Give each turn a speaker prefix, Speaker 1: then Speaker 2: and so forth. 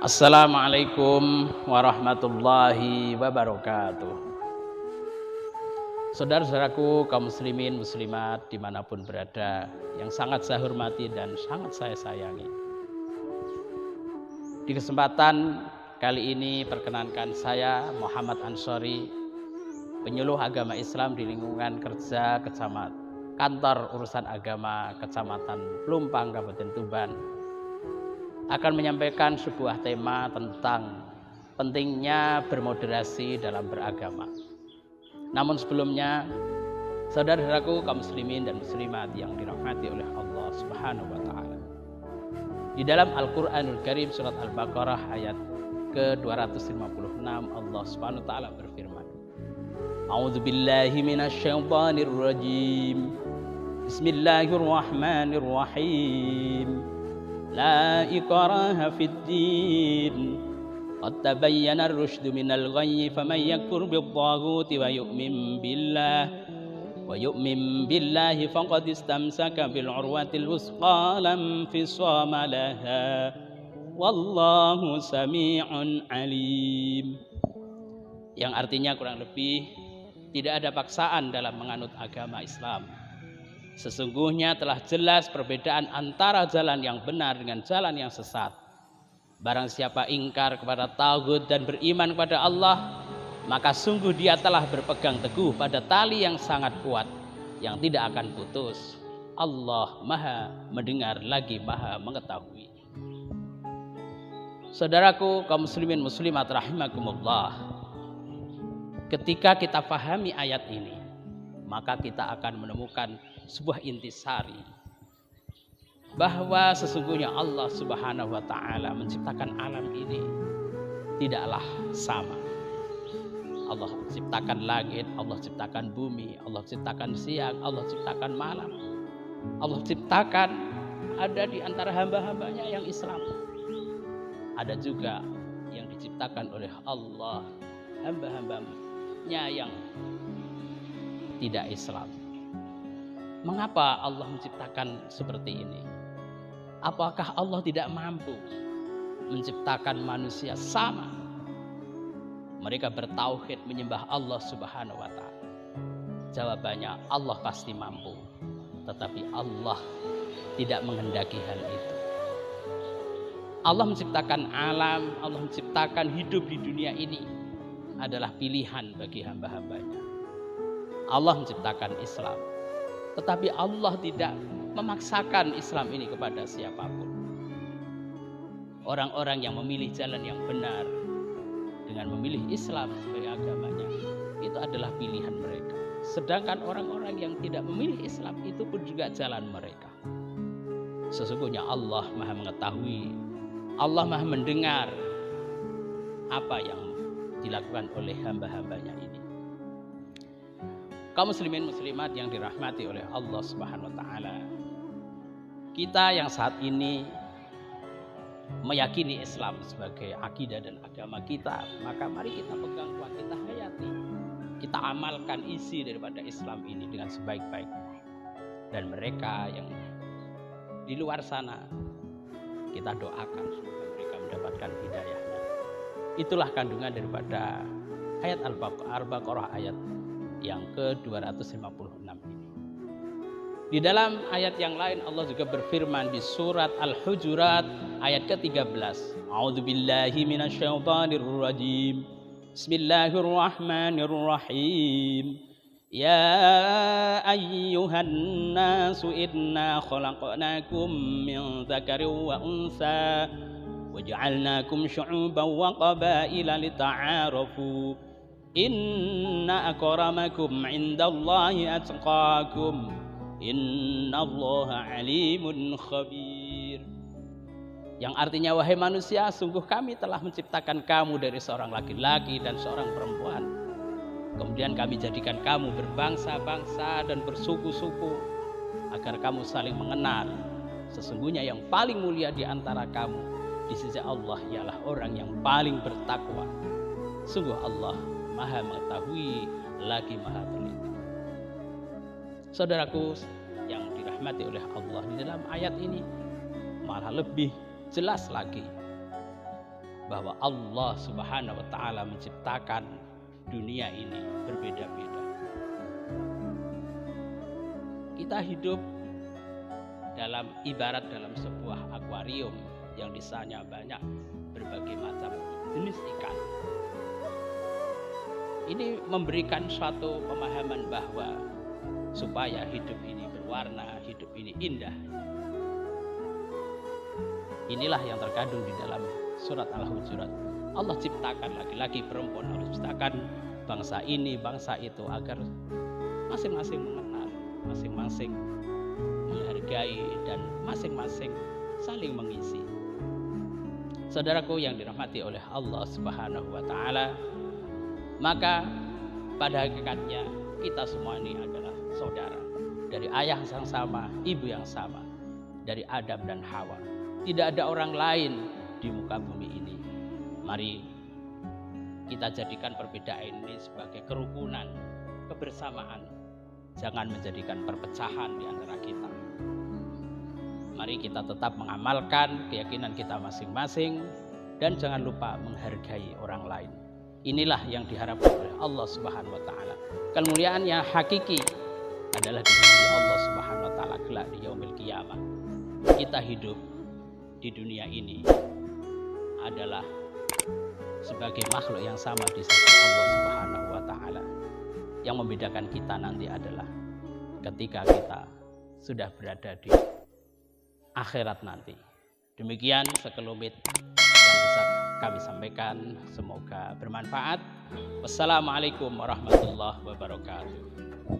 Speaker 1: Assalamualaikum warahmatullahi wabarakatuh. Saudara-saudaraku kaum muslimin muslimat dimanapun berada, yang sangat saya hormati dan sangat saya sayangi. Di kesempatan kali ini perkenankan saya Muhammad Ansori, penyuluh agama Islam di lingkungan kerja kantor urusan agama Kecamatan Pelumpang, Kabupaten Tuban, akan menyampaikan sebuah tema tentang pentingnya bermoderasi dalam beragama. Namun sebelumnya, saudara-saudaraku kaum muslimin dan muslimat yang dirahmati oleh Allah Subhanahu wa taala. Di dalam Al-Qur'anul Karim surat Al-Baqarah ayat ke-256 Allah Subhanahu wa taala berfirman, A'udzu billahi minasyaitonir rajim. Bismillahirrahmanirrahim. La ikraha fid din. Qad tabayyana ar-rusydu minal ghayyi faman yakfur bit-taghuti wa yu'min billahi faqad istamsaka bil 'urwatil wusqa lam fisama laha. Wallahu sami'un alim. Yang artinya kurang lebih tidak ada paksaan dalam menganut agama Islam. Sesungguhnya telah jelas perbedaan antara jalan yang benar dengan jalan yang sesat. Barang siapa ingkar kepada taghut dan beriman kepada Allah, maka sungguh dia telah berpegang teguh pada tali yang sangat kuat yang tidak akan putus. Allah Maha mendengar lagi Maha mengetahui. Saudaraku kaum muslimin muslimat rahimakumullah, ketika kita pahami ayat ini, maka kita akan menemukan sebuah intisari bahwa sesungguhnya Allah Subhanahu wa taala menciptakan alam ini tidaklah sama. Allah ciptakan langit, Allah ciptakan bumi, Allah ciptakan siang, Allah ciptakan malam. Allah ciptakan ada di antara hamba-hambanya yang Islam. Ada juga yang diciptakan oleh Allah hamba-hambanya yang tidak Islam. Mengapa Allah menciptakan seperti ini? Apakah Allah tidak mampu menciptakan manusia sama? Mereka bertauhid menyembah Allah Subhanahu wa taala. Jawabannya Allah pasti mampu. Tetapi Allah tidak menghendaki hal itu. Allah menciptakan alam, Allah menciptakan hidup di dunia ini adalah pilihan bagi hamba-hambanya. Allah menciptakan Islam, tetapi Allah tidak memaksakan Islam ini kepada siapapun. Orang-orang yang memilih jalan yang benar dengan memilih Islam sebagai agamanya, itu adalah pilihan mereka. Sedangkan orang-orang yang tidak memilih Islam itu pun juga jalan mereka. Sesungguhnya Allah Maha mengetahui, Allah Maha mendengar apa yang dilakukan oleh hamba-hambanya ini. Kaum muslimin muslimat yang dirahmati oleh Allah Subhanahu wa taala, kita yang saat ini meyakini Islam sebagai akidah dan agama kita, maka mari kita pegang kuat, kita hayati, kita amalkan isi daripada Islam ini dengan sebaik-baiknya. Dan mereka yang di luar sana, kita doakan semoga mereka mendapatkan hidayahnya. Itulah kandungan daripada ayat Al-Baqarah ayat yang ke-256 ini. Di dalam ayat yang lain Allah juga berfirman di surat Al-Hujurat ayat ke-13. A'udzu billahi minasyaitonir rajim. Bismillahirrahmanirrahim. Ya ayyuhan nasu inna khalaqnakum min dzakarin wa unsa waja'alnakum syu'uban wa qabaila lita'arafu. Inna akramakum indallahi atqakum. Innallaha alimun khabir. Yang artinya, wahai manusia, sungguh kami telah menciptakan kamu dari seorang laki-laki dan seorang perempuan. Kemudian kami jadikan kamu berbangsa-bangsa dan bersuku-suku agar kamu saling mengenal. Sesungguhnya yang paling mulia di antara kamu di sisi Allah ialah orang yang paling bertakwa. Sungguh Allah Maha mengetahui lagi Maha teliti. Saudaraku yang dirahmati oleh Allah, di dalam ayat ini malah lebih jelas lagi bahwa Allah Subhanahu wa taala menciptakan dunia ini berbeda-beda. Kita hidup dalam ibarat dalam sebuah akuarium yang di sana banyak berbagai macam jenis ikan. Ini memberikan suatu pemahaman bahwa supaya hidup ini berwarna, hidup ini indah. Inilah yang terkandung di dalam surat Al-Hujurat. Allah ciptakan laki-laki, perempuan, Allah ciptakan bangsa ini, bangsa itu agar masing-masing mengenal, masing-masing menghargai, dan masing-masing saling mengisi. Saudaraku yang dirahmati oleh Allah Subhanahu wa taala, maka pada hakikatnya kita semua ini adalah saudara, dari ayah yang sama, ibu yang sama, dari Adam dan Hawa. Tidak ada orang lain di muka bumi ini. Mari kita jadikan perbedaan ini sebagai kerukunan, kebersamaan. Jangan menjadikan perpecahan di antara kita. Mari kita tetap mengamalkan keyakinan kita masing-masing dan jangan lupa menghargai orang lain. Inilah yang diharapkan oleh Allah Subhanahu wa taala. Kemuliaan yang hakiki adalah di sisi Allah Subhanahu wa taala kelak di yaumil qiyamah. Kita hidup di dunia ini adalah sebagai makhluk yang sama di sisi Allah Subhanahu wa taala. Yang membedakan kita nanti adalah ketika kita sudah berada di akhirat nanti. Demikian sekelumit yang bisa kami sampaikan, semoga bermanfaat. Wassalamualaikum warahmatullahi wabarakatuh.